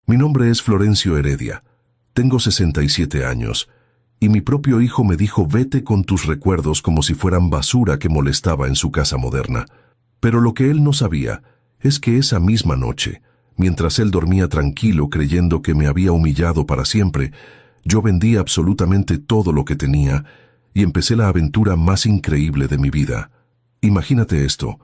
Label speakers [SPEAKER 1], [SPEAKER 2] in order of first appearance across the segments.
[SPEAKER 1] Mi nombre es Florencio Heredia. Tengo 67 años, y mi propio hijo me dijo vete con tus recuerdos como si fueran basura que molestaba en su casa moderna. Pero lo que él no sabía es que esa misma noche, mientras él dormía tranquilo creyendo que me había humillado para siempre, yo vendí absolutamente todo lo que tenía y empecé la aventura más increíble de mi vida. Imagínate esto.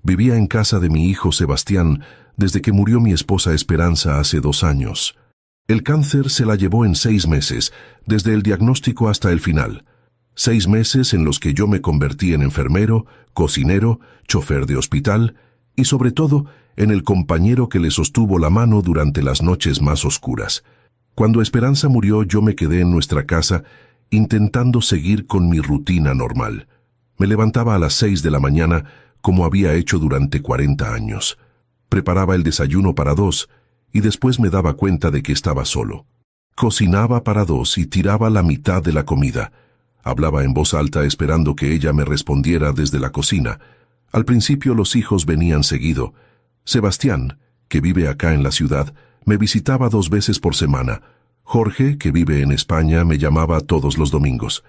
[SPEAKER 1] Vivía en casa de mi hijo Sebastián desde que murió mi esposa Esperanza hace 2 años. El cáncer se la llevó en 6 meses, desde el diagnóstico hasta el final. 6 meses en los que yo me convertí en enfermero, cocinero, chofer de hospital y sobre todo en el compañero que le sostuvo la mano durante las noches más oscuras. Cuando Esperanza murió yo me quedé en nuestra casa intentando seguir con mi rutina normal. Me levantaba a las 6 de la mañana como había hecho durante 40 años. Preparaba el desayuno para 2 y después me daba cuenta de que estaba solo. Cocinaba para 2 y tiraba la mitad de la comida. Hablaba en voz alta esperando que ella me respondiera desde la cocina. Al principio los hijos venían seguido. Sebastián, que vive acá en la ciudad, me visitaba 2 veces por semana. Jorge, que vive en España, me llamaba todos los domingos.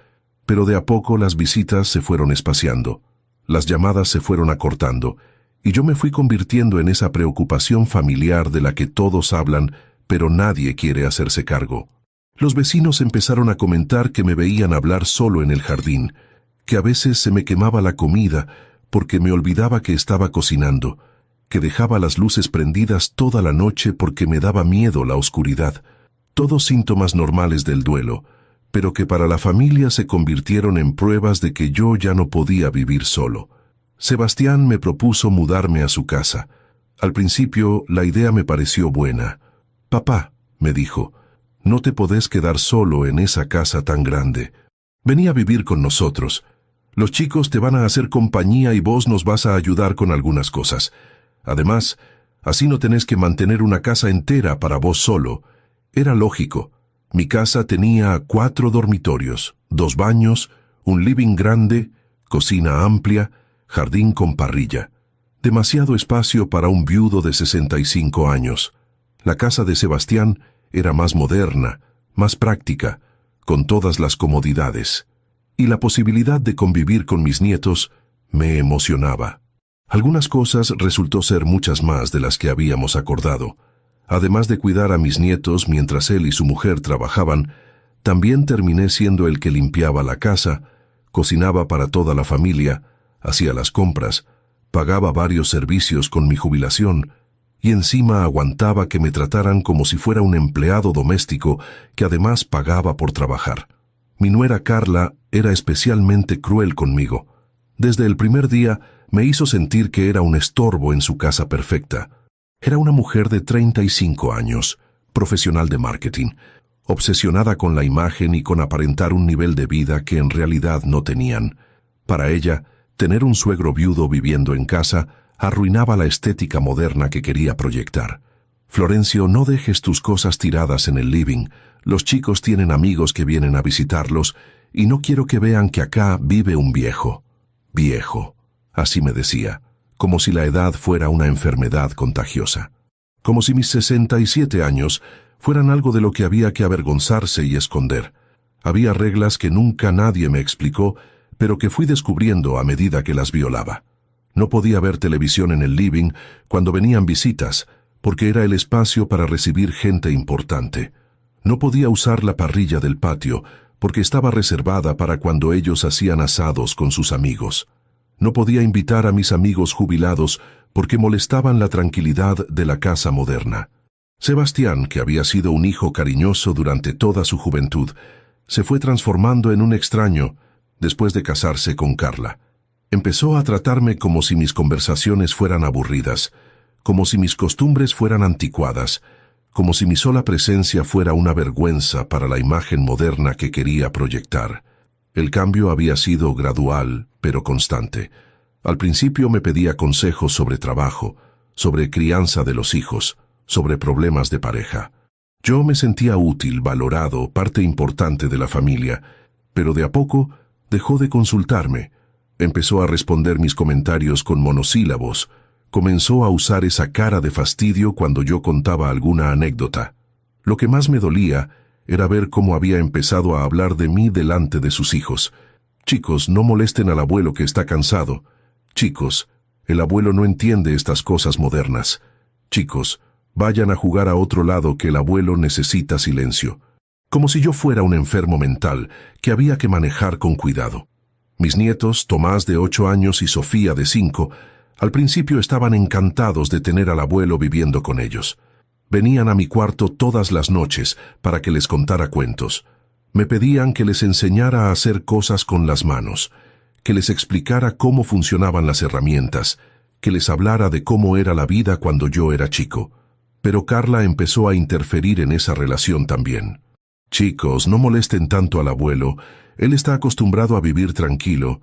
[SPEAKER 1] Pero de a poco las visitas se fueron espaciando. Las llamadas se fueron acortando, y yo me fui convirtiendo en esa preocupación familiar de la que todos hablan, pero nadie quiere hacerse cargo. Los vecinos empezaron a comentar que me veían hablar solo en el jardín, que a veces se me quemaba la comida porque me olvidaba que estaba cocinando, que dejaba las luces prendidas toda la noche porque me daba miedo la oscuridad. Todos síntomas normales del duelo, pero que para la familia se convirtieron en pruebas de que yo ya no podía vivir solo. Sebastián me propuso mudarme a su casa. Al principio la idea me pareció buena. «Papá», me dijo, «no te podés quedar solo en esa casa tan grande. Vení a vivir con nosotros. Los chicos te van a hacer compañía y vos nos vas a ayudar con algunas cosas. Además, así no tenés que mantener una casa entera para vos solo». Era lógico. Mi casa tenía 4 dormitorios, 2 baños, un living grande, cocina amplia, jardín con parrilla. Demasiado espacio para un viudo de 65 años. La casa de Sebastián era más moderna, más práctica, con todas las comodidades. Y la posibilidad de convivir con mis nietos me emocionaba. Algunas cosas resultó ser muchas más de las que habíamos acordado. Además de cuidar a mis nietos mientras él y su mujer trabajaban, también terminé siendo el que limpiaba la casa, cocinaba para toda la familia, hacía las compras, pagaba varios servicios con mi jubilación y encima aguantaba que me trataran como si fuera un empleado doméstico que además pagaba por trabajar. Mi nuera Carla era especialmente cruel conmigo. Desde el primer día me hizo sentir que era un estorbo en su casa perfecta. Era una mujer de 35 años, profesional de marketing, obsesionada con la imagen y con aparentar un nivel de vida que en realidad no tenían. Para ella, tener un suegro viudo viviendo en casa arruinaba la estética moderna que quería proyectar. «Florencio, no dejes tus cosas tiradas en el living. Los chicos tienen amigos que vienen a visitarlos y no quiero que vean que acá vive un viejo». Viejo, así me decía, como si la edad fuera una enfermedad contagiosa. Como si mis 67 años fueran algo de lo que había que avergonzarse y esconder. Había reglas que nunca nadie me explicó, pero que fui descubriendo a medida que las violaba. No podía ver televisión en el living cuando venían visitas, porque era el espacio para recibir gente importante. No podía usar la parrilla del patio, porque estaba reservada para cuando ellos hacían asados con sus amigos. No podía invitar a mis amigos jubilados porque molestaban la tranquilidad de la casa moderna. Sebastián, que había sido un hijo cariñoso durante toda su juventud, se fue transformando en un extraño después de casarse con Carla. Empezó a tratarme como si mis conversaciones fueran aburridas, como si mis costumbres fueran anticuadas, como si mi sola presencia fuera una vergüenza para la imagen moderna que quería proyectar. El cambio había sido gradual, pero constante. Al principio me pedía consejos sobre trabajo, sobre crianza de los hijos, sobre problemas de pareja. Yo me sentía útil, valorado, parte importante de la familia, pero de a poco dejó de consultarme. Empezó a responder mis comentarios con monosílabos. Comenzó a usar esa cara de fastidio cuando yo contaba alguna anécdota. Lo que más me dolía era ver cómo había empezado a hablar de mí delante de sus hijos. Chicos, no molesten al abuelo que está cansado. Chicos, el abuelo no entiende estas cosas modernas. Chicos, vayan a jugar a otro lado que el abuelo necesita silencio. Como si yo fuera un enfermo mental que había que manejar con cuidado. Mis nietos, Tomás de 8 años y Sofía de 5, al principio estaban encantados de tener al abuelo viviendo con ellos. Venían a mi cuarto todas las noches para que les contara cuentos. Me pedían que les enseñara a hacer cosas con las manos, que les explicara cómo funcionaban las herramientas, que les hablara de cómo era la vida cuando yo era chico. Pero Carla empezó a interferir en esa relación también. Chicos, no molesten tanto al abuelo, él está acostumbrado a vivir tranquilo.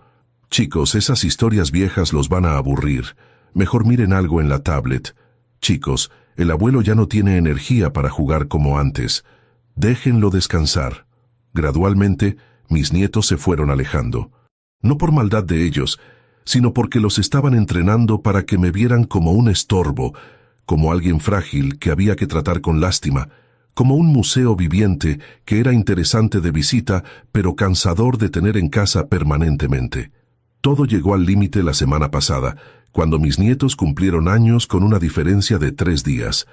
[SPEAKER 1] Chicos, esas historias viejas los van a aburrir, mejor miren algo en la tablet. Chicos, el abuelo ya no tiene energía para jugar como antes, déjenlo descansar. Gradualmente, mis nietos se fueron alejando. No por maldad de ellos, sino porque los estaban entrenando para que me vieran como un estorbo, como alguien frágil que había que tratar con lástima, como un museo viviente que era interesante de visita, pero cansador de tener en casa permanentemente. Todo llegó al límite la semana pasada, cuando mis nietos cumplieron años con una diferencia de 3 días.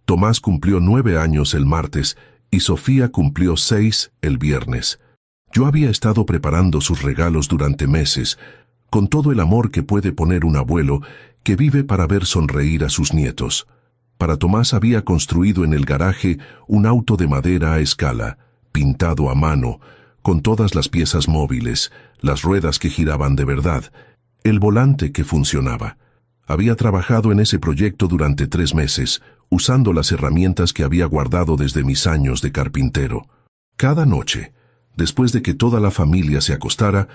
[SPEAKER 1] Tomás cumplió 9 años el martes y Sofía cumplió 6 el viernes. Yo había estado preparando sus regalos durante meses, con todo el amor que puede poner un abuelo que vive para ver sonreír a sus nietos. Para Tomás había construido en el garaje un auto de madera a escala, pintado a mano, con todas las piezas móviles, las ruedas que giraban de verdad, el volante que funcionaba. Había trabajado en ese proyecto durante 3 meses, usando las herramientas que había guardado desde mis años de carpintero. Cada noche, después de que toda la familia se acostara,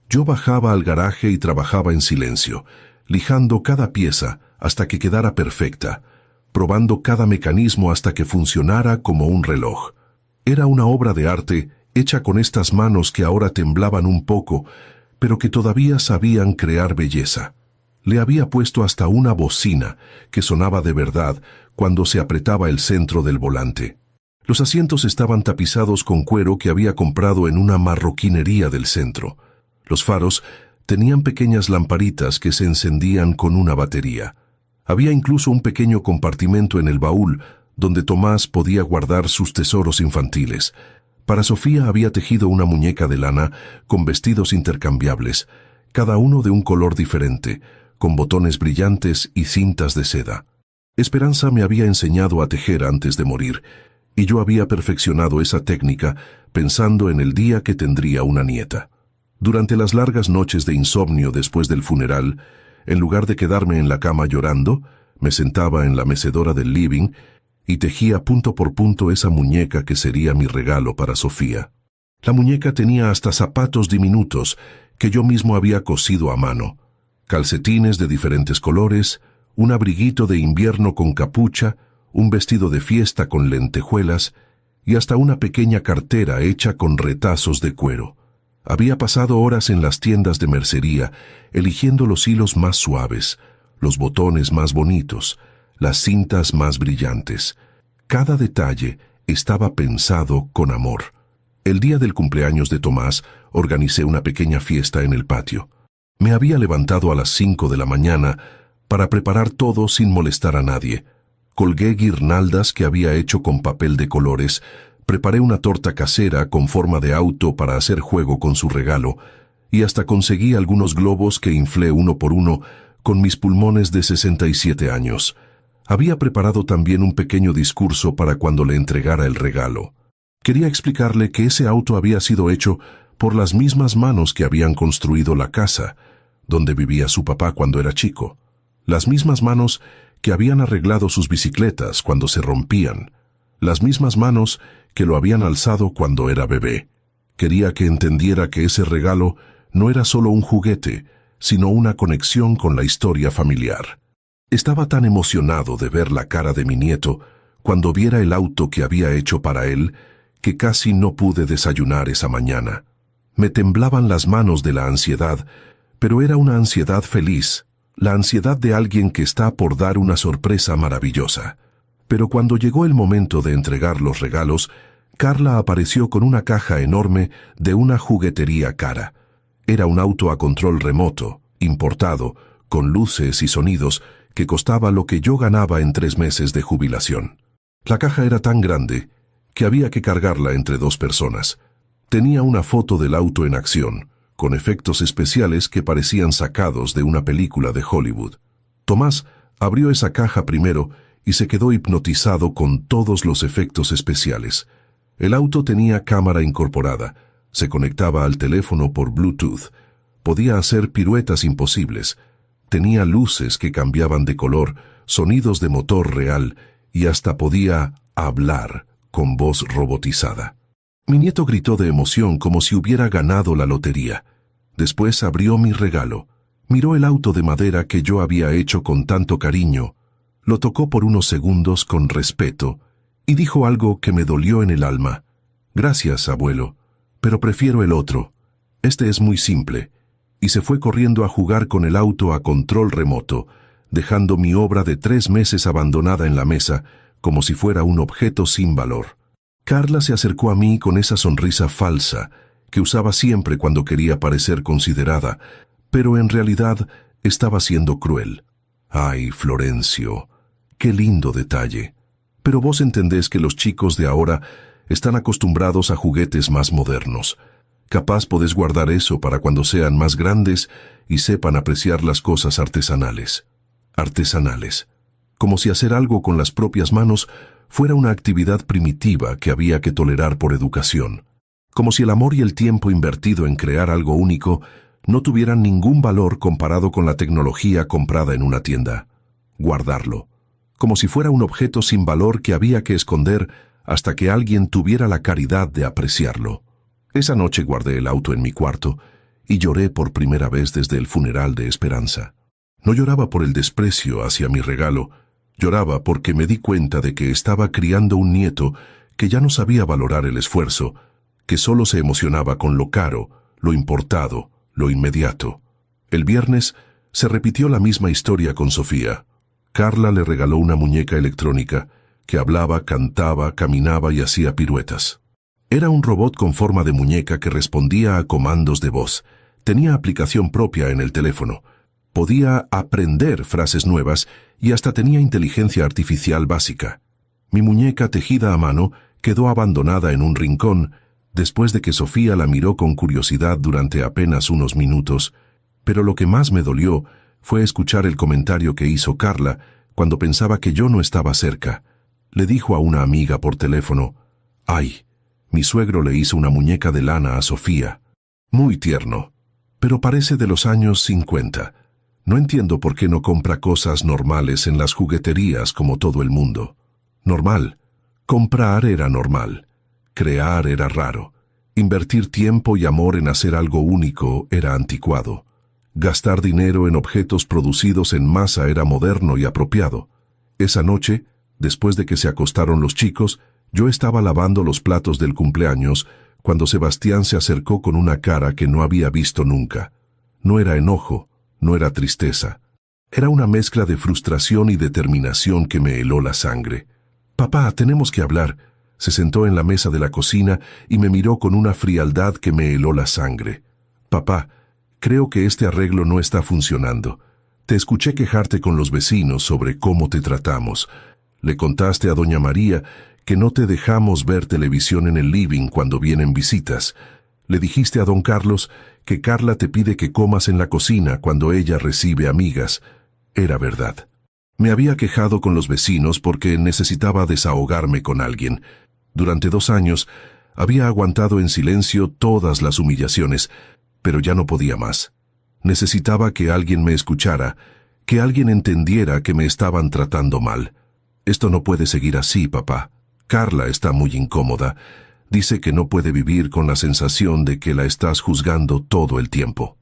[SPEAKER 1] yo bajaba al garaje y trabajaba en silencio, lijando cada pieza hasta que quedara perfecta, probando cada mecanismo hasta que funcionara como un reloj. Era una obra de arte hecha con estas manos que ahora temblaban un poco, pero que todavía sabían crear belleza. Le había puesto hasta una bocina que sonaba de verdad cuando se apretaba el centro del volante. Los asientos estaban tapizados con cuero que había comprado en una marroquinería del centro. Los faros tenían pequeñas lamparitas que se encendían con una batería. Había incluso un pequeño compartimento en el baúl donde Tomás podía guardar sus tesoros infantiles. Para Sofía había tejido una muñeca de lana con vestidos intercambiables, cada uno de un color diferente, con botones brillantes y cintas de seda. Esperanza me había enseñado a tejer antes de morir, y yo había perfeccionado esa técnica pensando en el día que tendría una nieta. Durante las largas noches de insomnio después del funeral, en lugar de quedarme en la cama llorando, me sentaba en la mecedora del living y tejía punto por punto esa muñeca que sería mi regalo para Sofía. La muñeca tenía hasta zapatos diminutos que yo mismo había cosido a mano, calcetines de diferentes colores, un abriguito de invierno con capucha, un vestido de fiesta con lentejuelas y hasta una pequeña cartera hecha con retazos de cuero. Había pasado horas en las tiendas de mercería, eligiendo los hilos más suaves, los botones más bonitos, las cintas más brillantes. Cada detalle estaba pensado con amor. El día del cumpleaños de Tomás, organicé una pequeña fiesta en el patio. Me había levantado a las 5 de la mañana para preparar todo sin molestar a nadie. Colgué guirnaldas que había hecho con papel de colores, preparé una torta casera con forma de auto para hacer juego con su regalo, y hasta conseguí algunos globos que inflé uno por uno con mis pulmones de 67 años. Había preparado también un pequeño discurso para cuando le entregara el regalo. Quería explicarle que ese auto había sido hecho por las mismas manos que habían construido la casa, donde vivía su papá cuando era chico. Las mismas manos que habían arreglado sus bicicletas cuando se rompían. Las mismas manos que lo habían alzado cuando era bebé. Quería que entendiera que ese regalo no era solo un juguete, sino una conexión con la historia familiar. Estaba tan emocionado de ver la cara de mi nieto cuando viera el auto que había hecho para él, que casi no pude desayunar esa mañana. Me temblaban las manos de la ansiedad, pero era una ansiedad feliz, la ansiedad de alguien que está por dar una sorpresa maravillosa. Pero cuando llegó el momento de entregar los regalos, Carla apareció con una caja enorme de una juguetería cara. Era un auto a control remoto, importado, con luces y sonidos, que costaba lo que yo ganaba en 3 meses de jubilación. La caja era tan grande que había que cargarla entre 2 personas. Tenía una foto del auto en acción, con efectos especiales que parecían sacados de una película de Hollywood. Tomás abrió esa caja primero y se quedó hipnotizado con todos los efectos especiales. El auto tenía cámara incorporada, se conectaba al teléfono por Bluetooth, podía hacer piruetas imposibles, tenía luces que cambiaban de color, sonidos de motor real y hasta podía hablar con voz robotizada. Mi nieto gritó de emoción como si hubiera ganado la lotería. Después abrió mi regalo, miró el auto de madera que yo había hecho con tanto cariño, lo tocó por unos segundos con respeto y dijo algo que me dolió en el alma. «Gracias, abuelo, pero prefiero el otro. Este es muy simple». Y se fue corriendo a jugar con el auto a control remoto, dejando mi obra de 3 meses abandonada en la mesa, como si fuera un objeto sin valor. Carla se acercó a mí con esa sonrisa falsa que usaba siempre cuando quería parecer considerada, pero en realidad estaba siendo cruel. «Ay, Florencio, qué lindo detalle. Pero vos entendés que los chicos de ahora están acostumbrados a juguetes más modernos. Capaz podés guardar eso para cuando sean más grandes y sepan apreciar las cosas artesanales». Artesanales. Como si hacer algo con las propias manos fuera una actividad primitiva que había que tolerar por educación. Como si el amor y el tiempo invertido en crear algo único no tuvieran ningún valor comparado con la tecnología comprada en una tienda. Guardarlo. Como si fuera un objeto sin valor que había que esconder hasta que alguien tuviera la caridad de apreciarlo. Esa noche guardé el auto en mi cuarto y lloré por primera vez desde el funeral de Esperanza. No lloraba por el desprecio hacia mi regalo, lloraba porque me di cuenta de que estaba criando un nieto que ya no sabía valorar el esfuerzo, que solo se emocionaba con lo caro, lo importado, lo inmediato. El viernes se repitió la misma historia con Sofía. Carla le regaló una muñeca electrónica que hablaba, cantaba, caminaba y hacía piruetas. Era un robot con forma de muñeca que respondía a comandos de voz. Tenía aplicación propia en el teléfono. Podía aprender frases nuevas y hasta tenía inteligencia artificial básica. Mi muñeca tejida a mano quedó abandonada en un rincón después de que Sofía la miró con curiosidad durante apenas unos minutos, pero lo que más me dolió fue escuchar el comentario que hizo Carla cuando pensaba que yo no estaba cerca. Le dijo a una amiga por teléfono: «Ay, mi suegro le hizo una muñeca de lana a Sofía. Muy tierno, pero parece de los años 50. No entiendo por qué no compra cosas normales en las jugueterías como todo el mundo». Normal. Comprar era normal. Crear era raro. Invertir tiempo y amor en hacer algo único era anticuado. Gastar dinero en objetos producidos en masa era moderno y apropiado. Esa noche, después de que se acostaron los chicos, yo estaba lavando los platos del cumpleaños cuando Sebastián se acercó con una cara que no había visto nunca. No era enojo, no era tristeza. Era una mezcla de frustración y determinación que me heló la sangre. «Papá, tenemos que hablar». Se sentó en la mesa de la cocina y me miró con una frialdad que me heló la sangre. «Papá, creo que este arreglo no está funcionando. Te escuché quejarte con los vecinos sobre cómo te tratamos. Le contaste a doña María que no te dejamos ver televisión en el living cuando vienen visitas. Le dijiste a don Carlos que Carla te pide que comas en la cocina cuando ella recibe amigas». Era verdad. Me había quejado con los vecinos porque necesitaba desahogarme con alguien. Durante 2 años había aguantado en silencio todas las humillaciones, pero ya no podía más. Necesitaba que alguien me escuchara, que alguien entendiera que me estaban tratando mal. «Esto no puede seguir así, papá. Carla está muy incómoda. Dice que no puede vivir con la sensación de que la estás juzgando todo el tiempo.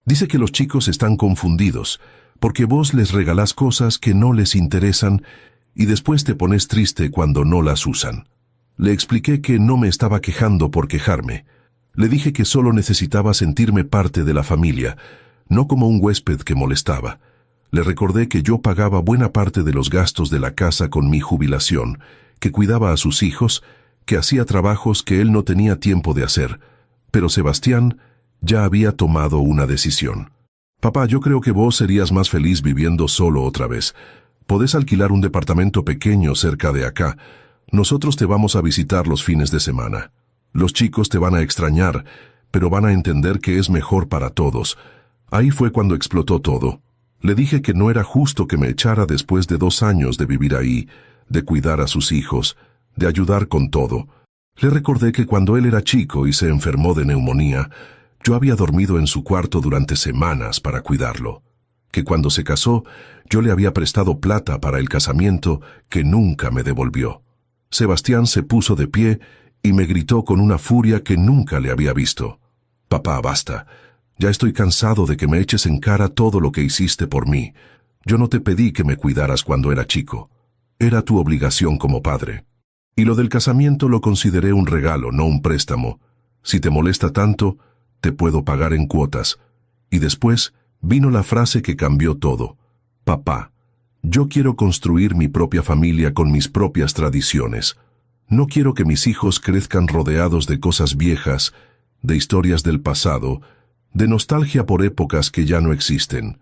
[SPEAKER 1] Dice que los chicos están confundidos, porque vos les regalás cosas que no les interesan y después te pones triste cuando no las usan». Le expliqué que no me estaba quejando por quejarme. Le dije que solo necesitaba sentirme parte de la familia, no como un huésped que molestaba. Le recordé que yo pagaba buena parte de los gastos de la casa con mi jubilación, que cuidaba a sus hijos, que hacía trabajos que él no tenía tiempo de hacer. Pero Sebastián ya había tomado una decisión. Papá, yo creo que vos serías más feliz viviendo solo otra vez. Podés alquilar un departamento pequeño cerca de acá. Nosotros te vamos a visitar los fines de semana. Los chicos te van a extrañar, pero van a entender que es mejor para todos. Ahí fue cuando explotó todo. Le dije que no era justo que me echara después de 2 años de vivir ahí, de cuidar a sus hijos, de ayudar con todo. Le recordé que cuando él era chico y se enfermó de neumonía, yo había dormido en su cuarto durante semanas para cuidarlo. Que cuando se casó, yo le había prestado plata para el casamiento que nunca me devolvió. Sebastián se puso de pie y me gritó con una furia que nunca le había visto. Papá, basta. Ya estoy cansado de que me eches en cara todo lo que hiciste por mí. Yo no te pedí que me cuidaras cuando era chico. Era tu obligación como padre. Y lo del casamiento lo consideré un regalo, no un préstamo. Si te molesta tanto, te puedo pagar en cuotas. Y después vino la frase que cambió todo. Papá, yo quiero construir mi propia familia con mis propias tradiciones. No quiero que mis hijos crezcan rodeados de cosas viejas, de historias del pasado, de nostalgia por épocas que ya no existen.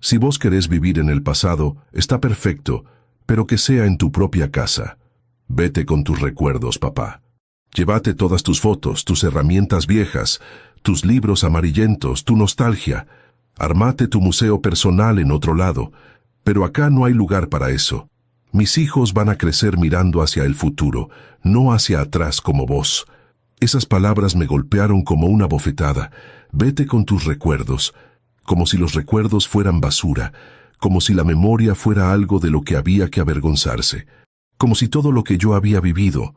[SPEAKER 1] Si vos querés vivir en el pasado, está perfecto, pero que sea en tu propia casa. Vete con tus recuerdos, papá. Llévate todas tus fotos, tus herramientas viejas, tus libros amarillentos, tu nostalgia. Armate tu museo personal en otro lado, pero acá no hay lugar para eso. Mis hijos van a crecer mirando hacia el futuro, no hacia atrás como vos. Esas palabras me golpearon como una bofetada. Vete con tus recuerdos, como si los recuerdos fueran basura, como si la memoria fuera algo de lo que había que avergonzarse, como si todo lo que yo había vivido,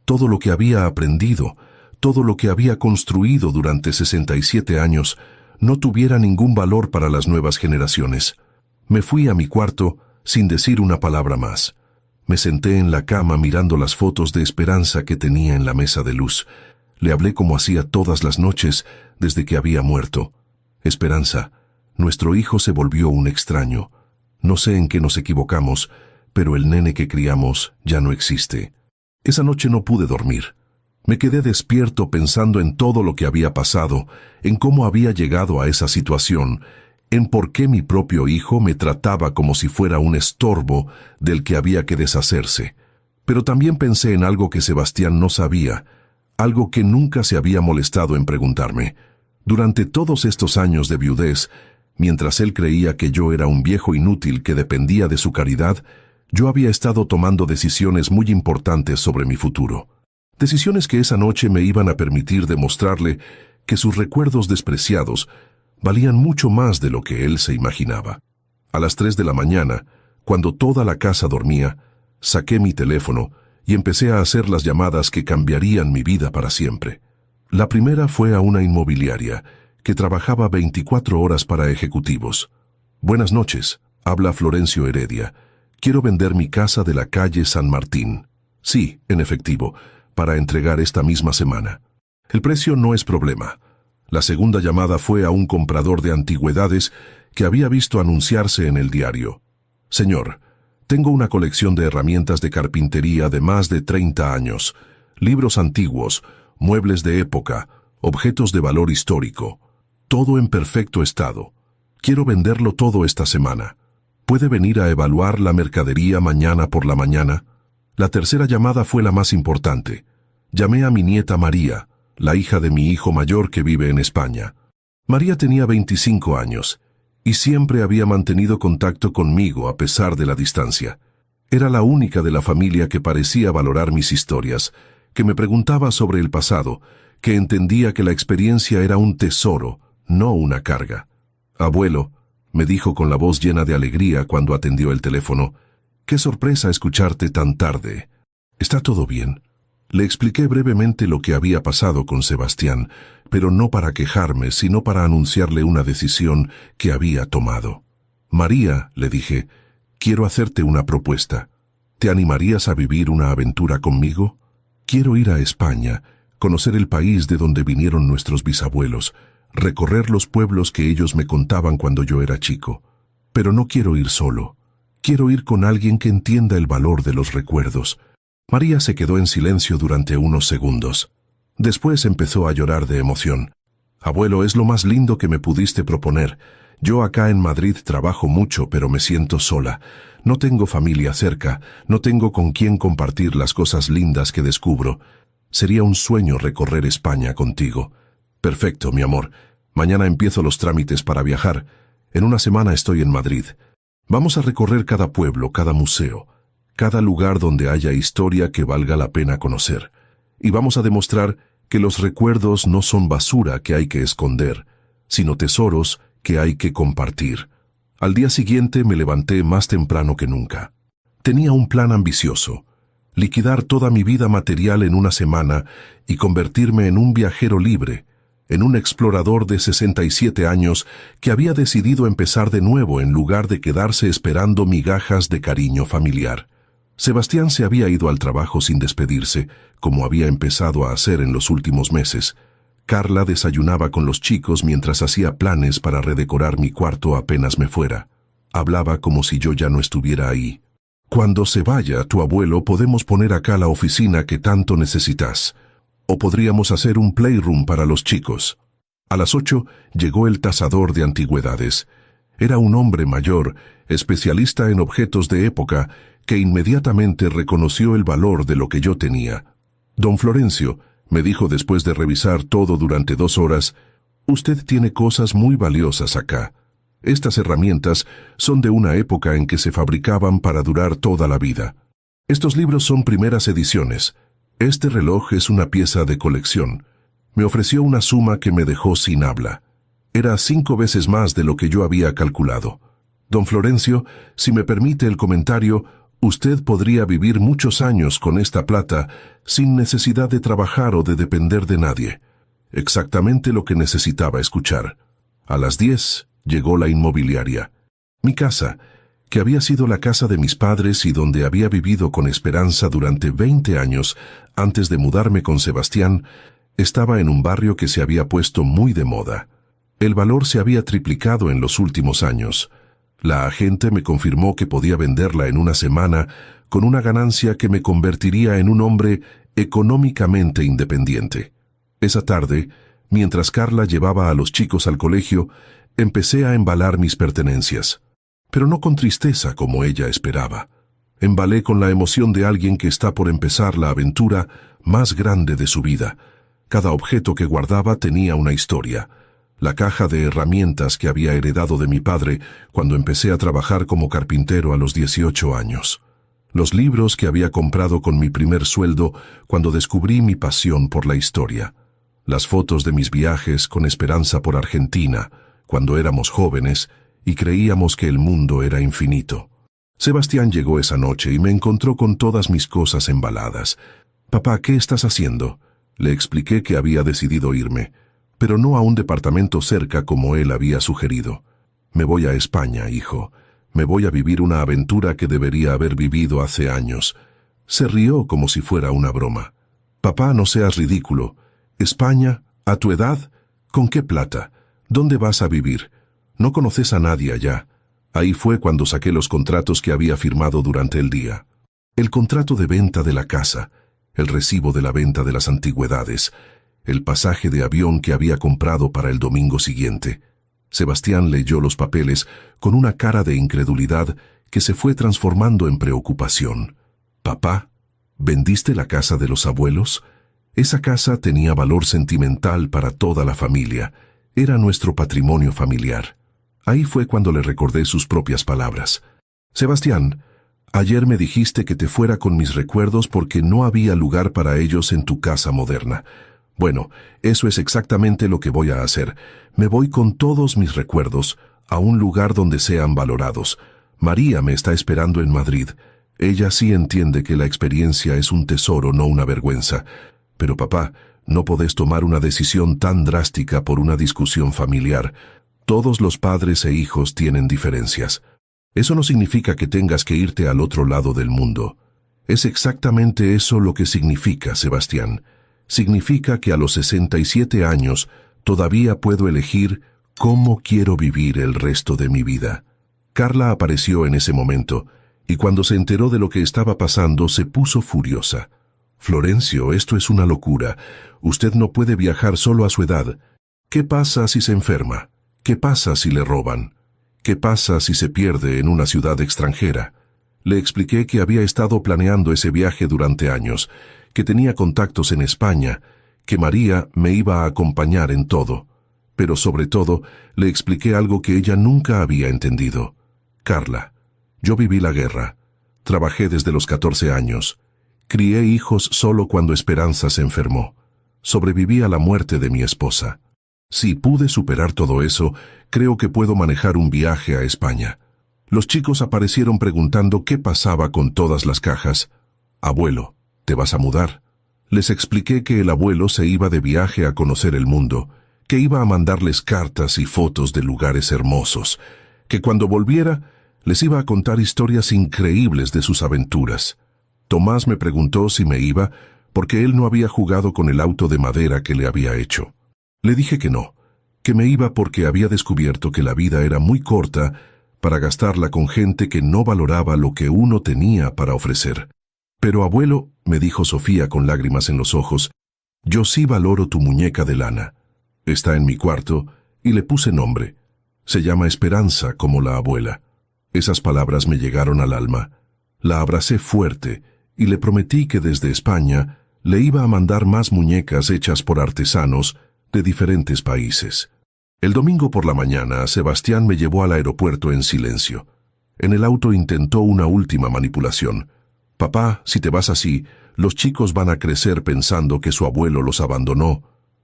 [SPEAKER 1] todo lo que había aprendido, todo lo que había construido durante 67 años, no tuviera ningún valor para las nuevas generaciones. Me fui a mi cuarto sin decir una palabra más. Me senté en la cama mirando las fotos de Esperanza que tenía en la mesa de luz. Le hablé como hacía todas las noches desde que había muerto. Esperanza, nuestro hijo se volvió un extraño. No sé en qué nos equivocamos, pero el nene que criamos ya no existe. Esa noche no pude dormir. Me quedé despierto pensando en todo lo que había pasado, en cómo había llegado a esa situación, en por qué mi propio hijo me trataba como si fuera un estorbo del que había que deshacerse. Pero también pensé en algo que Sebastián no sabía, algo que nunca se había molestado en preguntarme. Durante todos estos años de viudez, mientras él creía que yo era un viejo inútil que dependía de su caridad, yo había estado tomando decisiones muy importantes sobre mi futuro. Decisiones que esa noche me iban a permitir demostrarle que sus recuerdos despreciados valían mucho más de lo que él se imaginaba. A las 3 de la mañana, cuando toda la casa dormía, saqué mi teléfono y empecé a hacer las llamadas que cambiarían mi vida para siempre. La primera fue a una inmobiliaria que trabajaba 24 horas para ejecutivos. Buenas noches, habla Florencio Heredia. Quiero vender mi casa de la calle San Martín. Sí, en efectivo, para entregar esta misma semana. El precio no es problema. La segunda llamada fue a un comprador de antigüedades que había visto anunciarse en el diario. Señor, tengo una colección de herramientas de carpintería de más de 30 años, libros antiguos, muebles de época, objetos de valor histórico, todo en perfecto estado. Quiero venderlo todo esta semana. ¿Puede venir a evaluar la mercadería mañana por la mañana? La tercera llamada fue la más importante. Llamé a mi nieta María, la hija de mi hijo mayor que vive en España. María tenía 25 años y siempre había mantenido contacto conmigo a pesar de la distancia. Era la única de la familia que parecía valorar mis historias, que me preguntaba sobre el pasado, que entendía que la experiencia era un tesoro, no una carga. Abuelo, me dijo con la voz llena de alegría cuando atendió el teléfono, qué sorpresa escucharte tan tarde. ¿Está todo bien? Le expliqué brevemente lo que había pasado con Sebastián, pero no para quejarme, sino para anunciarle una decisión que había tomado. María, le dije, quiero hacerte una propuesta. ¿Te animarías a vivir una aventura conmigo? Quiero ir a España, conocer el país de donde vinieron nuestros bisabuelos, recorrer los pueblos que ellos me contaban cuando yo era chico. Pero no quiero ir solo. Quiero ir con alguien que entienda el valor de los recuerdos. María se quedó en silencio durante unos segundos. Después empezó a llorar de emoción. Abuelo, es lo más lindo que me pudiste proponer. Yo acá en Madrid trabajo mucho, pero me siento sola. No tengo familia cerca, no tengo con quién compartir las cosas lindas que descubro. Sería un sueño recorrer España contigo. Perfecto, mi amor. Mañana empiezo los trámites para viajar. En una semana estoy en Madrid. Vamos a recorrer cada pueblo, cada museo, cada lugar donde haya historia que valga la pena conocer. Y vamos a demostrar que los recuerdos no son basura que hay que esconder, sino tesoros que hay que compartir. Al día siguiente me levanté más temprano que nunca. Tenía un plan ambicioso: liquidar toda mi vida material en una semana y convertirme en un viajero libre, en un explorador de 67 años que había decidido empezar de nuevo en lugar de quedarse esperando migajas de cariño familiar. Sebastián se había ido al trabajo sin despedirse, como había empezado a hacer en los últimos meses. Carla desayunaba con los chicos mientras hacía planes para redecorar mi cuarto apenas me fuera. Hablaba como si yo ya no estuviera ahí. Cuando se vaya tu abuelo podemos poner acá la oficina que tanto necesitas. O podríamos hacer un playroom para los chicos. A las 8 llegó el tasador de antigüedades. Era un hombre mayor, especialista en objetos de época, que inmediatamente reconoció el valor de lo que yo tenía. Don Florencio, me dijo después de revisar todo durante 2 horas, usted tiene cosas muy valiosas acá. Estas herramientas son de una época en que se fabricaban para durar toda la vida. Estos libros son primeras ediciones. Este reloj es una pieza de colección. Me ofreció una suma que me dejó sin habla. Era 5 veces más de lo que yo había calculado. Don Florencio, si me permite el comentario, usted podría vivir muchos años con esta plata sin necesidad de trabajar o de depender de nadie. Exactamente lo que necesitaba escuchar. A las 10 llegó la inmobiliaria. Mi casa, que había sido la casa de mis padres y donde había vivido con esperanza durante 20 años antes de mudarme con Sebastián, estaba en un barrio que se había puesto muy de moda. El valor se había triplicado en los últimos años. La agente me confirmó que podía venderla en una semana con una ganancia que me convertiría en un hombre económicamente independiente. Esa tarde, mientras Carla llevaba a los chicos al colegio, empecé a embalar mis pertenencias. Pero no con tristeza como ella esperaba. Embalé con la emoción de alguien que está por empezar la aventura más grande de su vida. Cada objeto que guardaba tenía una historia. La caja de herramientas que había heredado de mi padre cuando empecé a trabajar como carpintero a los 18 años. Los libros que había comprado con mi primer sueldo cuando descubrí mi pasión por la historia. Las fotos de mis viajes con esperanza por Argentina, cuando éramos jóvenes y creíamos que el mundo era infinito. Sebastián llegó esa noche y me encontró con todas mis cosas embaladas. «Papá, ¿qué estás haciendo?». Le expliqué que había decidido irme, pero no a un departamento cerca como él había sugerido. «Me voy a España, hijo. Me voy a vivir una aventura que debería haber vivido hace años». Se rió como si fuera una broma. «Papá, no seas ridículo. ¿España? ¿A tu edad? ¿Con qué plata? ¿Dónde vas a vivir? No conoces a nadie allá». Ahí fue cuando saqué los contratos que había firmado durante el día. El contrato de venta de la casa, el recibo de la venta de las antigüedades, el pasaje de avión que había comprado para el domingo siguiente. Sebastián leyó los papeles con una cara de incredulidad que se fue transformando en preocupación. «Papá, ¿vendiste la casa de los abuelos?». Esa casa tenía valor sentimental para toda la familia. Era nuestro patrimonio familiar. Ahí fue cuando le recordé sus propias palabras. «Sebastián, ayer me dijiste que te fuera con mis recuerdos porque no había lugar para ellos en tu casa moderna. Bueno, eso es exactamente lo que voy a hacer. Me voy con todos mis recuerdos a un lugar donde sean valorados. María me está esperando en Madrid. Ella sí entiende que la experiencia es un tesoro, no una vergüenza. Pero papá, no podés tomar una decisión tan drástica por una discusión familiar. Todos los padres e hijos tienen diferencias. Eso no significa que tengas que irte al otro lado del mundo. Es exactamente eso lo que significa, Sebastián. Significa que a los 67 años todavía puedo elegir cómo quiero vivir el resto de mi vida. Carla apareció en ese momento, y cuando se enteró de lo que estaba pasando se puso furiosa. «Florencio, esto es una locura. Usted no puede viajar solo a su edad. ¿Qué pasa si se enferma? ¿Qué pasa si le roban? ¿Qué pasa si se pierde en una ciudad extranjera?» Le expliqué que había estado planeando ese viaje durante años, que tenía contactos en España, que María me iba a acompañar en todo. Pero sobre todo, le expliqué algo que ella nunca había entendido. «Carla, yo viví la guerra. Trabajé desde los 14 años. Crié hijos solo cuando Esperanza se enfermó. Sobreviví a la muerte de mi esposa. Si pude superar todo eso, creo que puedo manejar un viaje a España». Los chicos aparecieron preguntando qué pasaba con todas las cajas. «Abuelo, ¿te vas a mudar?». Les expliqué que el abuelo se iba de viaje a conocer el mundo, que iba a mandarles cartas y fotos de lugares hermosos, que cuando volviera les iba a contar historias increíbles de sus aventuras. Tomás me preguntó si me iba porque él no había jugado con el auto de madera que le había hecho. Le dije que no, que me iba porque había descubierto que la vida era muy corta para gastarla con gente que no valoraba lo que uno tenía para ofrecer. «Pero abuelo», me dijo Sofía con lágrimas en los ojos, «yo sí valoro tu muñeca de lana. Está en mi cuarto y le puse nombre. Se llama Esperanza como la abuela». Esas palabras me llegaron al alma. La abracé fuerte y le prometí que desde España le iba a mandar más muñecas hechas por artesanos de diferentes países. El domingo por la mañana, Sebastián me llevó al aeropuerto en silencio. En el auto intentó una última manipulación. «Papá, si te vas así, los chicos van a crecer pensando que su abuelo los abandonó.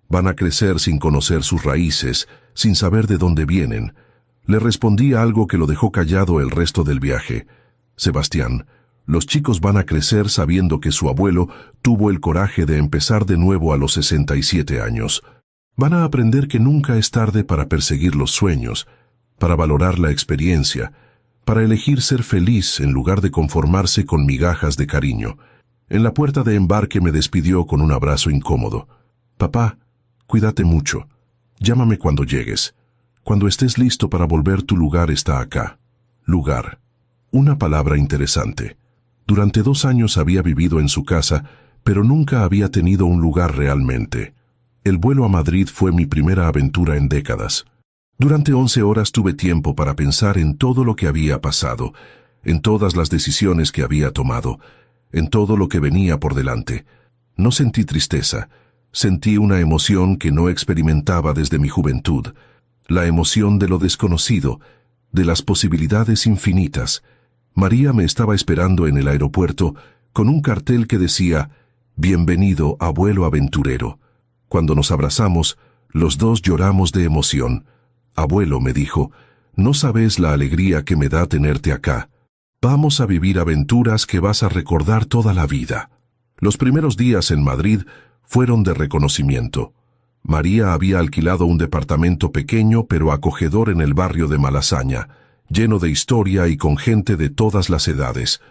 [SPEAKER 1] Van a crecer sin conocer sus raíces, sin saber de dónde vienen». Le respondí algo que lo dejó callado el resto del viaje. «Sebastián, los chicos van a crecer sabiendo que su abuelo tuvo el coraje de empezar de nuevo a los 67 años. Van a aprender que nunca es tarde para perseguir los sueños, para valorar la experiencia, para elegir ser feliz en lugar de conformarse con migajas de cariño». En la puerta de embarque me despidió con un abrazo incómodo. «Papá, cuídate mucho. Llámame cuando llegues. Cuando estés listo para volver, tu lugar está acá». Lugar. Una palabra interesante. Durante 2 años había vivido en su casa, pero nunca había tenido un lugar realmente. El vuelo a Madrid fue mi primera aventura en décadas. Durante 11 horas tuve tiempo para pensar en todo lo que había pasado, en todas las decisiones que había tomado, en todo lo que venía por delante. No sentí tristeza, sentí una emoción que no experimentaba desde mi juventud, la emoción de lo desconocido, de las posibilidades infinitas. María me estaba esperando en el aeropuerto con un cartel que decía «Bienvenido, abuelo aventurero». Cuando nos abrazamos, los dos lloramos de emoción. «Abuelo», me dijo, «no sabes la alegría que me da tenerte acá. Vamos a vivir aventuras que vas a recordar toda la vida». Los primeros días en Madrid fueron de reconocimiento. María había alquilado un departamento pequeño pero acogedor en el barrio de Malasaña, lleno de historia y con gente de todas las edades.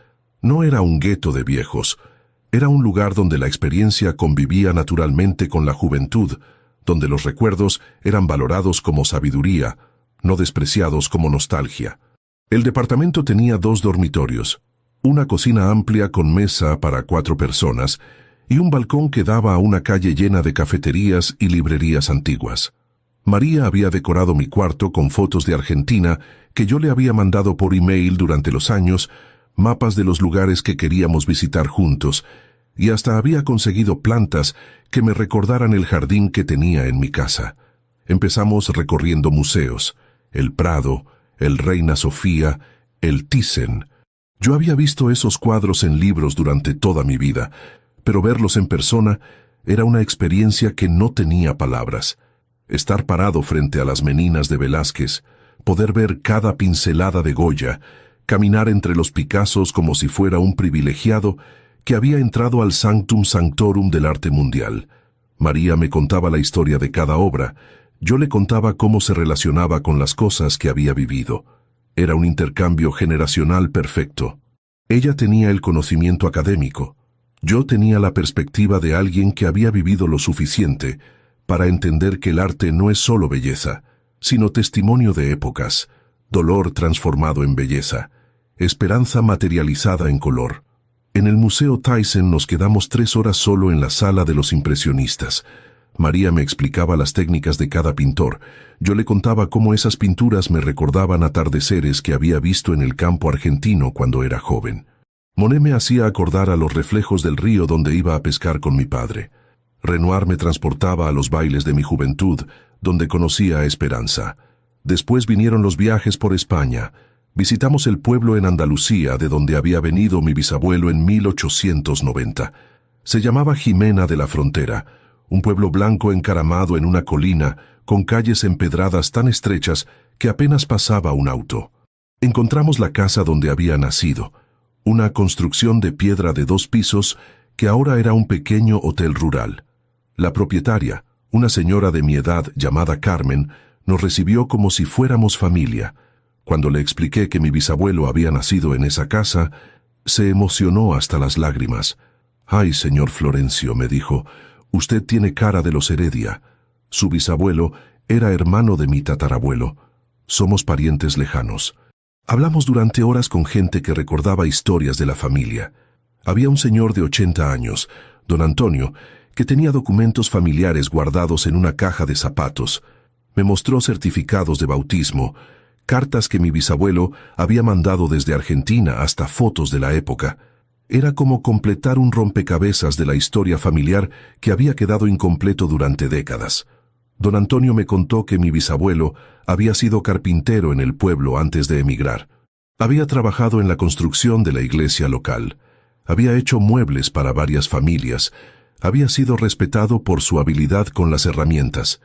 [SPEAKER 1] No era un gueto de viejos. Era un lugar donde la experiencia convivía naturalmente con la juventud, donde los recuerdos eran valorados como sabiduría, no despreciados como nostalgia. El departamento tenía 2 dormitorios, una cocina amplia con mesa para 4 personas y un balcón que daba a una calle llena de cafeterías y librerías antiguas. María había decorado mi cuarto con fotos de Argentina que yo le había mandado por email durante los años, mapas de los lugares que queríamos visitar juntos, y hasta había conseguido plantas que me recordaran el jardín que tenía en mi casa. Empezamos recorriendo museos, el Prado, el Reina Sofía, el Thyssen. Yo había visto esos cuadros en libros durante toda mi vida, pero verlos en persona era una experiencia que no tenía palabras. Estar parado frente a las Meninas de Velázquez, poder ver cada pincelada de Goya, caminar entre los Picassos como si fuera un privilegiado que había entrado al sanctum sanctorum del arte mundial. María me contaba la historia de cada obra, yo le contaba cómo se relacionaba con las cosas que había vivido. Era un intercambio generacional perfecto. Ella tenía el conocimiento académico. Yo tenía la perspectiva de alguien que había vivido lo suficiente para entender que el arte no es solo belleza, sino testimonio de épocas, dolor transformado en belleza, esperanza materializada en color. En el Museo Thyssen nos quedamos 3 horas solo en la sala de los impresionistas. María me explicaba las técnicas de cada pintor. Yo le contaba cómo esas pinturas me recordaban atardeceres que había visto en el campo argentino cuando era joven. Monet me hacía acordar a los reflejos del río donde iba a pescar con mi padre. Renoir me transportaba a los bailes de mi juventud, donde conocía a Esperanza. Después vinieron los viajes por España. Visitamos el pueblo en Andalucía, de donde había venido mi bisabuelo en 1890. Se llamaba Jimena de la Frontera, un pueblo blanco encaramado en una colina, con calles empedradas tan estrechas que apenas pasaba un auto. Encontramos la casa donde había nacido, una construcción de piedra de 2 pisos que ahora era un pequeño hotel rural. La propietaria, una señora de mi edad llamada Carmen, nos recibió como si fuéramos familia. Cuando le expliqué que mi bisabuelo había nacido en esa casa, se emocionó hasta las lágrimas. «Ay, señor Florencio», me dijo, «usted tiene cara de los Heredia. Su bisabuelo era hermano de mi tatarabuelo. Somos parientes lejanos». Hablamos durante horas con gente que recordaba historias de la familia. Había un señor de 80 años, don Antonio, que tenía documentos familiares guardados en una caja de zapatos. Me mostró certificados de bautismo, cartas que mi bisabuelo había mandado desde Argentina, hasta fotos de la época. Era como completar un rompecabezas de la historia familiar que había quedado incompleto durante décadas. Don Antonio me contó que mi bisabuelo había sido carpintero en el pueblo antes de emigrar. Había trabajado en la construcción de la iglesia local. Había hecho muebles para varias familias. Había sido respetado por su habilidad con las herramientas.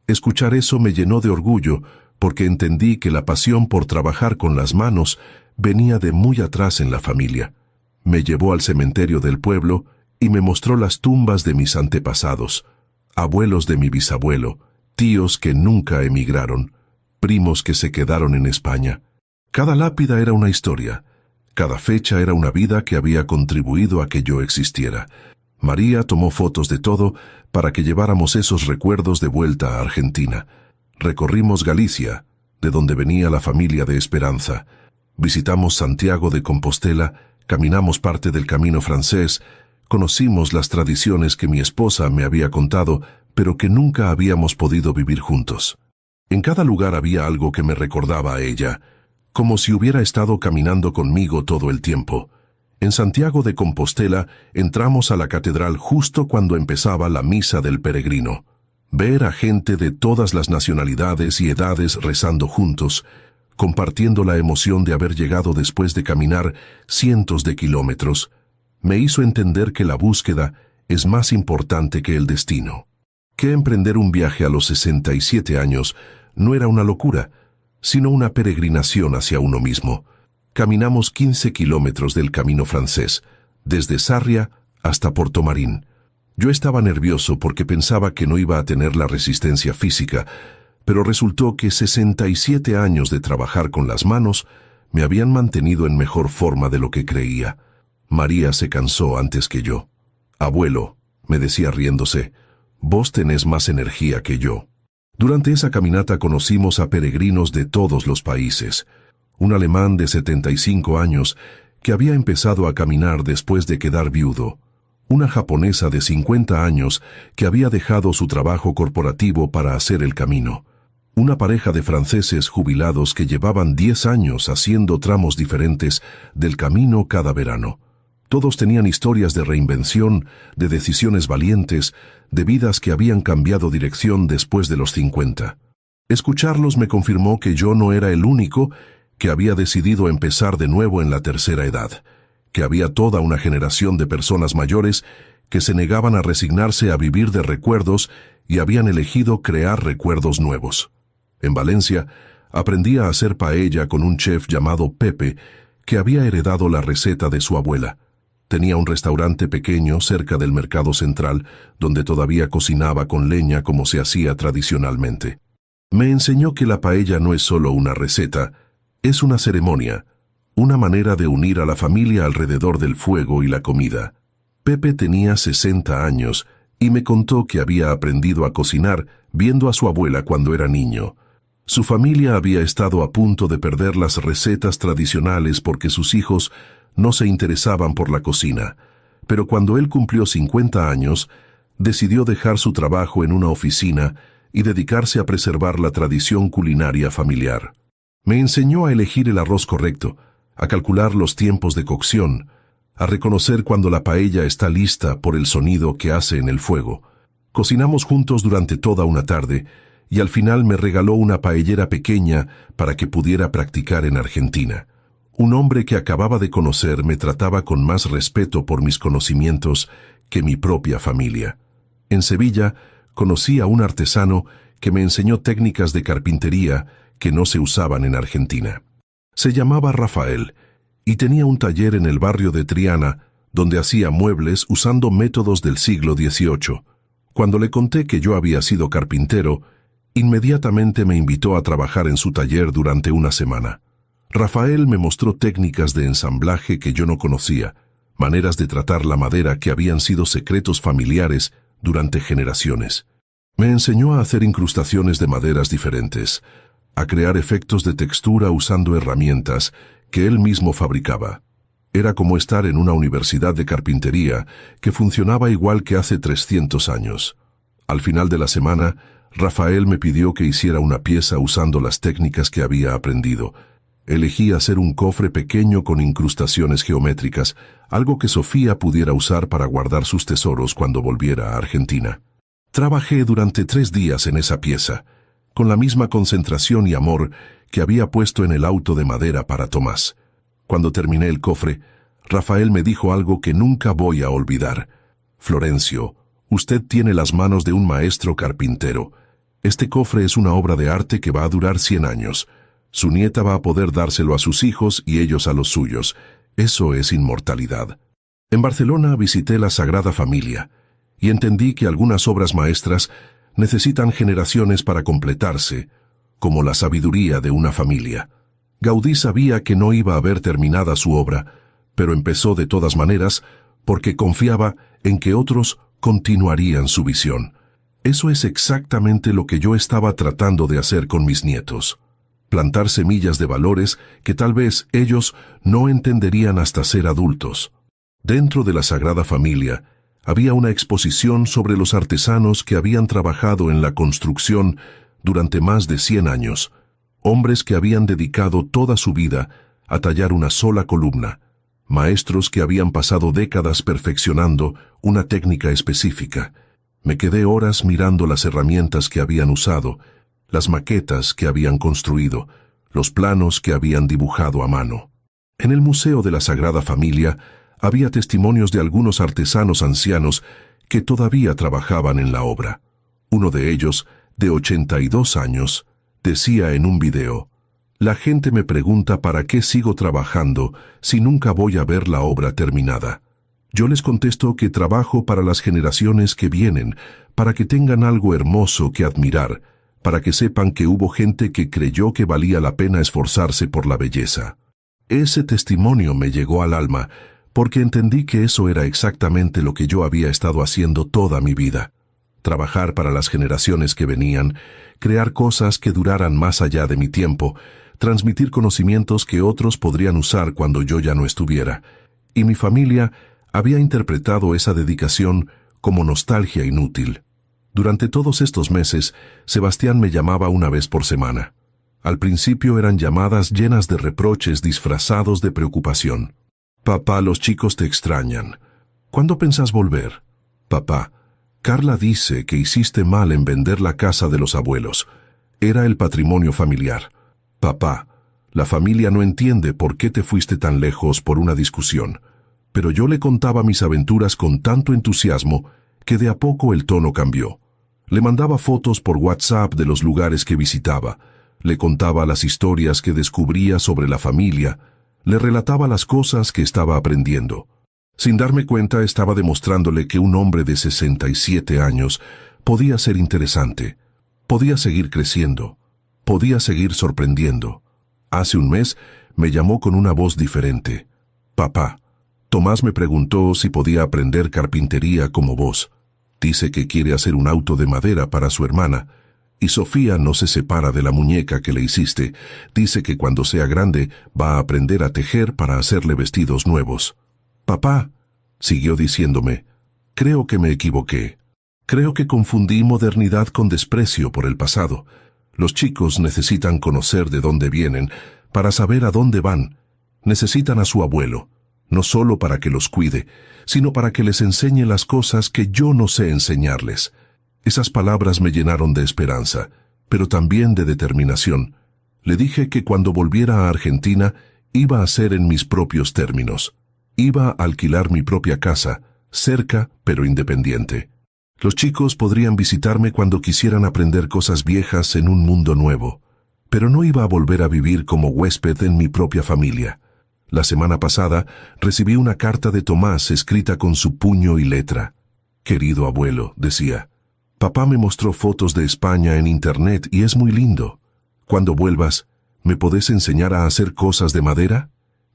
[SPEAKER 1] Escuchar eso me llenó de orgullo, porque entendí que la pasión por trabajar con las manos venía de muy atrás en la familia. Me llevó al cementerio del pueblo y me mostró las tumbas de mis antepasados, abuelos de mi bisabuelo, tíos que nunca emigraron, primos que se quedaron en España. Cada lápida era una historia, cada fecha era una vida que había contribuido a que yo existiera. María tomó fotos de todo para que lleváramos esos recuerdos de vuelta a Argentina. Recorrimos Galicia, de donde venía la familia de Esperanza. Visitamos Santiago de Compostela, caminamos parte del camino francés, conocimos las tradiciones que mi esposa me había contado, pero que nunca habíamos podido vivir juntos. En cada lugar había algo que me recordaba a ella, como si hubiera estado caminando conmigo todo el tiempo. En Santiago de Compostela entramos a la catedral justo cuando empezaba la misa del peregrino. Ver a gente de todas las nacionalidades y edades rezando juntos, compartiendo la emoción de haber llegado después de caminar cientos de kilómetros, me hizo entender que la búsqueda es más importante que el destino. Que emprender un viaje a los 67 años no era una locura, sino una peregrinación hacia uno mismo. Caminamos 15 kilómetros del camino francés, desde Sarria hasta Portomarín. Yo estaba nervioso porque pensaba que no iba a tener la resistencia física, pero resultó que 67 años de trabajar con las manos me habían mantenido en mejor forma de lo que creía. María se cansó antes que yo. «Abuelo», me decía riéndose, «vos tenés más energía que yo». Durante esa caminata conocimos a peregrinos de todos los países. Un alemán de 75 años que había empezado a caminar después de quedar viudo. Una japonesa de 50 años que había dejado su trabajo corporativo para hacer el camino. Una pareja de franceses jubilados que llevaban 10 años haciendo tramos diferentes del camino cada verano. Todos tenían historias de reinvención, de decisiones valientes, de vidas que habían cambiado dirección después de los 50. Escucharlos me confirmó que yo no era el único que había decidido empezar de nuevo en la tercera edad, que había toda una generación de personas mayores que se negaban a resignarse a vivir de recuerdos y habían elegido crear recuerdos nuevos. En Valencia, aprendí a hacer paella con un chef llamado Pepe, que había heredado la receta de su abuela. Tenía un restaurante pequeño cerca del mercado central, donde todavía cocinaba con leña como se hacía tradicionalmente. Me enseñó que la paella no es solo una receta, es una ceremonia, una manera de unir a la familia alrededor del fuego y la comida. Pepe tenía 60 años y me contó que había aprendido a cocinar viendo a su abuela cuando era niño. Su familia había estado a punto de perder las recetas tradicionales porque sus hijos no se interesaban por la cocina, pero cuando él cumplió 50 años, decidió dejar su trabajo en una oficina y dedicarse a preservar la tradición culinaria familiar. Me enseñó a elegir el arroz correcto, a calcular los tiempos de cocción, a reconocer cuando la paella está lista por el sonido que hace en el fuego. Cocinamos juntos durante toda una tarde y al final me regaló una paellera pequeña para que pudiera practicar en Argentina. Un hombre que acababa de conocer me trataba con más respeto por mis conocimientos que mi propia familia. En Sevilla conocí a un artesano que me enseñó técnicas de carpintería que no se usaban en Argentina. Se llamaba Rafael y tenía un taller en el barrio de Triana donde hacía muebles usando métodos del siglo XVIII. Cuando le conté que yo había sido carpintero, inmediatamente me invitó a trabajar en su taller durante una semana. Rafael me mostró técnicas de ensamblaje que yo no conocía, maneras de tratar la madera que habían sido secretos familiares durante generaciones. Me enseñó a hacer incrustaciones de maderas diferentes, a crear efectos de textura usando herramientas que él mismo fabricaba. Era como estar en una universidad de carpintería que funcionaba igual que hace 300 años. Al final de la semana, Rafael me pidió que hiciera una pieza usando las técnicas que había aprendido. Elegí hacer un cofre pequeño con incrustaciones geométricas, algo que Sofía pudiera usar para guardar sus tesoros cuando volviera a Argentina. Trabajé durante 3 días en esa pieza, con la misma concentración y amor que había puesto en el auto de madera para Tomás. Cuando terminé el cofre, Rafael me dijo algo que nunca voy a olvidar. «Florencio, usted tiene las manos de un maestro carpintero. Este cofre es una obra de arte que va a durar 100 años. Su nieta va a poder dárselo a sus hijos y ellos a los suyos. Eso es inmortalidad». En Barcelona visité la Sagrada Familia y entendí que algunas obras maestras necesitan generaciones para completarse, como la sabiduría de una familia. Gaudí sabía que no iba a ver terminada su obra, pero empezó de todas maneras porque confiaba en que otros continuarían su visión. Eso es exactamente lo que yo estaba tratando de hacer con mis nietos. Plantar semillas de valores que tal vez ellos no entenderían hasta ser adultos. Dentro de la Sagrada Familia había una exposición sobre los artesanos que habían trabajado en la construcción durante más de 100 años, hombres que habían dedicado toda su vida a tallar una sola columna, maestros que habían pasado décadas perfeccionando una técnica específica. Me quedé horas mirando las herramientas que habían usado, las maquetas que habían construido, los planos que habían dibujado a mano. En el Museo de la Sagrada Familia había testimonios de algunos artesanos ancianos que todavía trabajaban en la obra. Uno de ellos, de 82 años, decía en un video: «La gente me pregunta para qué sigo trabajando si nunca voy a ver la obra terminada. Yo les contesto que trabajo para las generaciones que vienen, para que tengan algo hermoso que admirar, para que sepan que hubo gente que creyó que valía la pena esforzarse por la belleza». Ese testimonio me llegó al alma, porque entendí que eso era exactamente lo que yo había estado haciendo toda mi vida. Trabajar para las generaciones que venían, crear cosas que duraran más allá de mi tiempo, transmitir conocimientos que otros podrían usar cuando yo ya no estuviera. Y mi familia había interpretado esa dedicación como nostalgia inútil. Durante todos estos meses, Sebastián me llamaba una vez por semana. Al principio eran llamadas llenas de reproches disfrazados de preocupación. «Papá, los chicos te extrañan. ¿Cuándo pensás volver? Papá, Carla dice que hiciste mal en vender la casa de los abuelos. Era el patrimonio familiar. Papá, la familia no entiende por qué te fuiste tan lejos por una discusión». Pero yo le contaba mis aventuras con tanto entusiasmo que de a poco el tono cambió. Le mandaba fotos por WhatsApp de los lugares que visitaba, le contaba las historias que descubría sobre la familia, le relataba las cosas que estaba aprendiendo. Sin darme cuenta, estaba demostrándole que un hombre de 67 años podía ser interesante, podía seguir creciendo, podía seguir sorprendiendo. Hace un mes me llamó con una voz diferente. «Papá, Tomás me preguntó si podía aprender carpintería como vos. Dice que quiere hacer un auto de madera para su hermana. Y Sofía no se separa de la muñeca que le hiciste. Dice que cuando sea grande va a aprender a tejer para hacerle vestidos nuevos. Papá, siguió diciéndome, creo que me equivoqué. Creo que confundí modernidad con desprecio por el pasado. Los chicos necesitan conocer de dónde vienen para saber a dónde van. Necesitan a su abuelo, no solo para que los cuide, sino para que les enseñe las cosas que yo no sé enseñarles. Esas palabras me llenaron de esperanza, pero también de determinación. Le dije que cuando volviera a Argentina iba a ser en mis propios términos. Iba a alquilar mi propia casa, cerca pero independiente. Los chicos podrían visitarme cuando quisieran aprender cosas viejas en un mundo nuevo, pero no iba a volver a vivir como huésped en mi propia familia. La semana pasada recibí una carta de Tomás escrita con su puño y letra. Querido abuelo, decía, papá me mostró fotos de España en internet y es muy lindo. Cuando vuelvas, ¿me podés enseñar a hacer cosas de madera?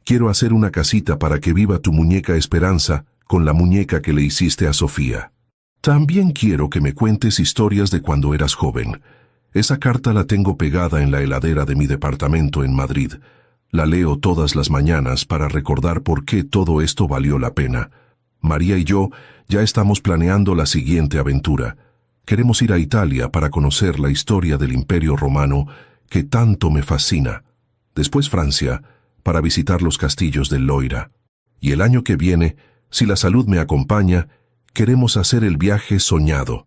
[SPEAKER 1] Quiero hacer una casita para que viva tu muñeca Esperanza con la muñeca que le hiciste a Sofía. También quiero que me cuentes historias de cuando eras joven. Esa carta la tengo pegada en la heladera de mi departamento en Madrid. La leo todas las mañanas para recordar por qué todo esto valió la pena. María y yo ya estamos planeando la siguiente aventura. Queremos ir a Italia para conocer la historia del Imperio Romano que tanto me fascina. Después Francia, para visitar los castillos del Loira. Y el año que viene, si la salud me acompaña, queremos hacer el viaje soñado,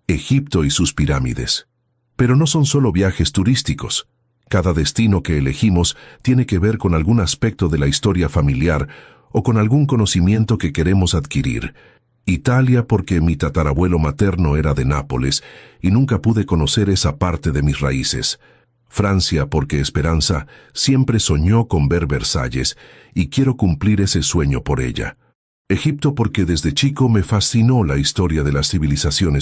[SPEAKER 1] Egipto y sus pirámides. Pero no son solo viajes turísticos. Cada destino que elegimos tiene que ver con algún aspecto de la historia familiar o con algún conocimiento que queremos adquirir. Italia porque mi tatarabuelo materno era de Nápoles y nunca pude conocer esa parte de mis raíces. Francia porque Esperanza siempre soñó con ver Versalles y quiero cumplir ese sueño por ella. Egipto porque desde chico me fascinó la historia de las civilizaciones